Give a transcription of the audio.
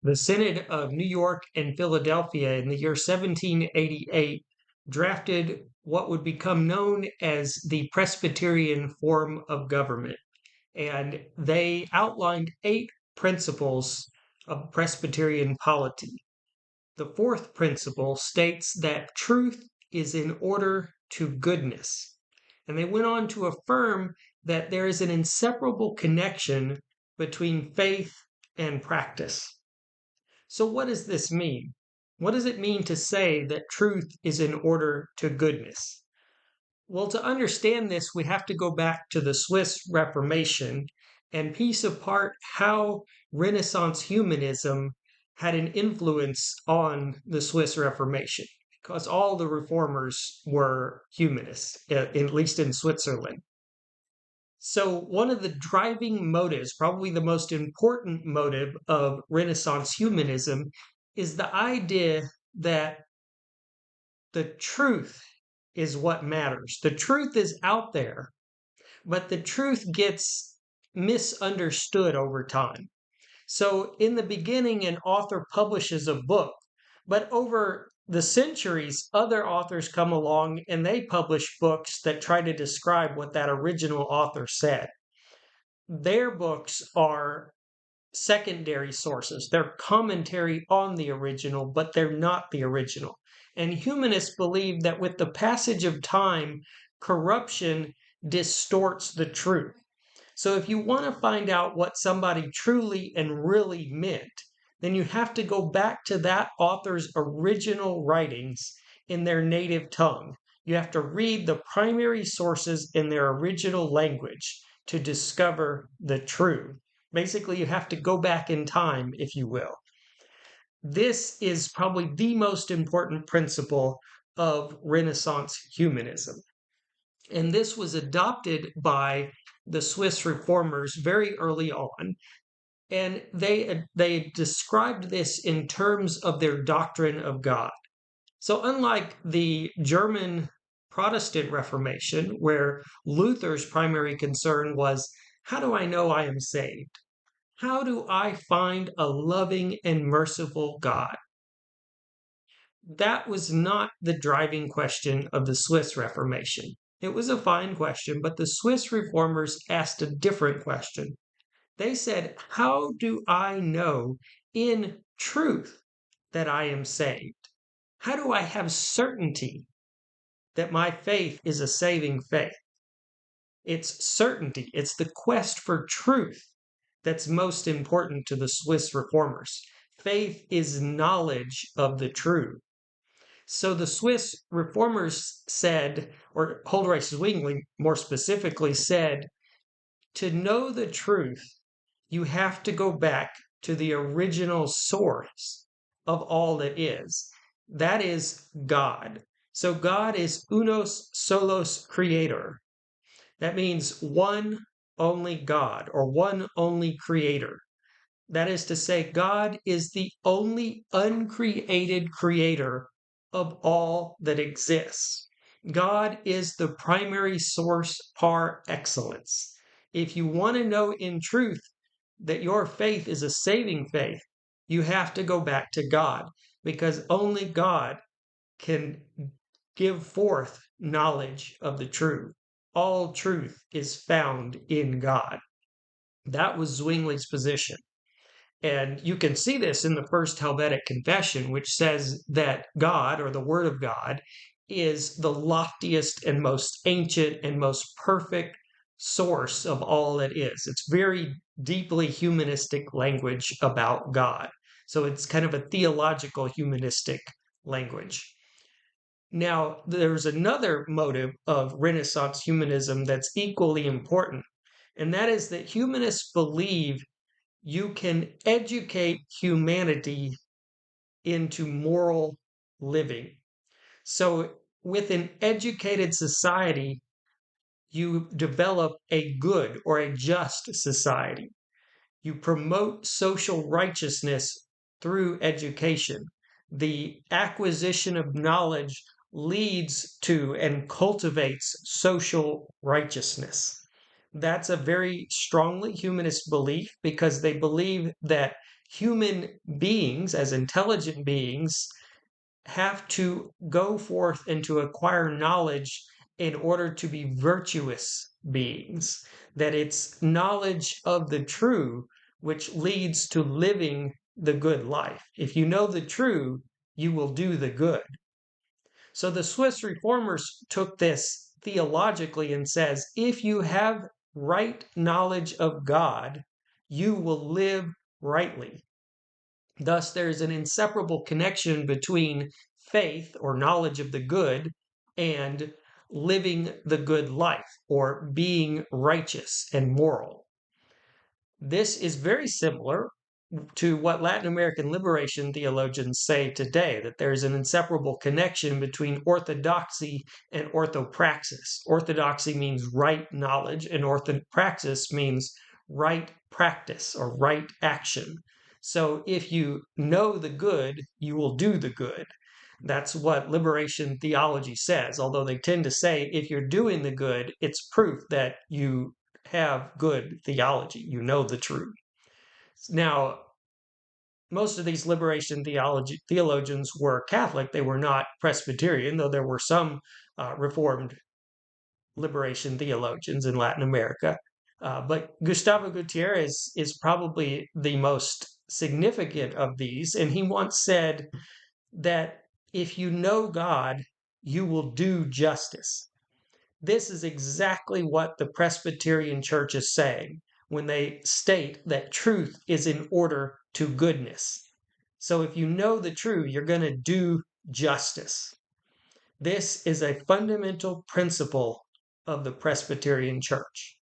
The Synod of New York and Philadelphia in the year 1788 drafted what would become known as the Presbyterian form of government. And they outlined 8 principles of Presbyterian polity. The fourth principle states that truth is in order to goodness. And they went on to affirm that there is an inseparable connection between faith and practice. So, what does this mean? What does it mean to say that truth is in order to goodness? Well, to understand this, we have to go back to the Swiss Reformation and piece apart how Renaissance humanism had an influence on the Swiss Reformation, because all the reformers were humanists, at least in Switzerland. So, one of the driving motives, probably the most important motive of Renaissance humanism, is the idea that the truth is what matters. The truth is out there, but the truth gets misunderstood over time. So, in the beginning, an author publishes a book, but over the centuries, other authors come along and they publish books that try to describe what that original author said. Their books are secondary sources. They're commentary on the original, but they're not the original. And humanists believe that with the passage of time, corruption distorts the truth. So if you want to find out what somebody truly and really meant, then you have to go back to that author's original writings in their native tongue. You have to read the primary sources in their original language to discover the truth. Basically, you have to go back in time, if you will. This is probably the most important principle of Renaissance humanism. And this was adopted by the Swiss reformers very early on. And they described this in terms of their doctrine of God. So, unlike the German Protestant Reformation, where Luther's primary concern was, how do I know I am saved? How do I find a loving and merciful God? That was not the driving question of the Swiss Reformation. It was a fine question, but the Swiss reformers asked a different question. They said, how do I know in truth that I am saved? How do I have certainty that my faith is a saving faith? It's certainty, it's the quest for truth that's most important to the Swiss reformers. Faith is knowledge of the truth. So the Swiss reformers said, or Huldreich Zwingli more specifically said, to know the truth, you have to go back to the original source of all that is. That is God. So God is unos solos creator. That means one only God or one only creator. That is to say, God is the only uncreated creator of all that exists. God is the primary source par excellence. If you want to know in truth that your faith is a saving faith, you have to go back to God because only God can give forth knowledge of the truth. All truth is found in God. That was Zwingli's position. And you can see this in the First Helvetic Confession, which says that God, or the Word of God, is the loftiest and most ancient and most perfect source of all that is. It's very deeply humanistic language about God. So it's kind of a theological humanistic language. Now, there's another motive of Renaissance humanism that's equally important, and that is that humanists believe you can educate humanity into moral living. So, with an educated society, you develop a good or a just society. You promote social righteousness through education. The acquisition of knowledge leads to and cultivates social righteousness. That's a very strongly humanist belief because they believe that human beings, as intelligent beings, have to go forth and to acquire knowledge in order to be virtuous beings, that it's knowledge of the true which leads to living the good life. If you know the true, you will do the good. So the Swiss reformers took this theologically and says, if you have right knowledge of God, you will live rightly. Thus, there is an inseparable connection between faith or knowledge of the good and living the good life or being righteous and moral. This is very similar to what Latin American liberation theologians say today, that there's an inseparable connection between orthodoxy and orthopraxis. Orthodoxy means right knowledge, and orthopraxis means right practice or right action. So if you know the good, you will do the good. That's what liberation theology says, although they tend to say if you're doing the good, it's proof that you have good theology, you know the truth. Now, most of these liberation theologians were Catholic. They were not Presbyterian, though there were some Reformed liberation theologians in Latin America. But Gustavo Gutierrez is probably the most significant of these. And he once said that if you know God, you will do justice. This is exactly what the Presbyterian Church is saying when they state that truth is in order to goodness. So if you know the truth, you're going to do justice. This is a fundamental principle of the Presbyterian Church.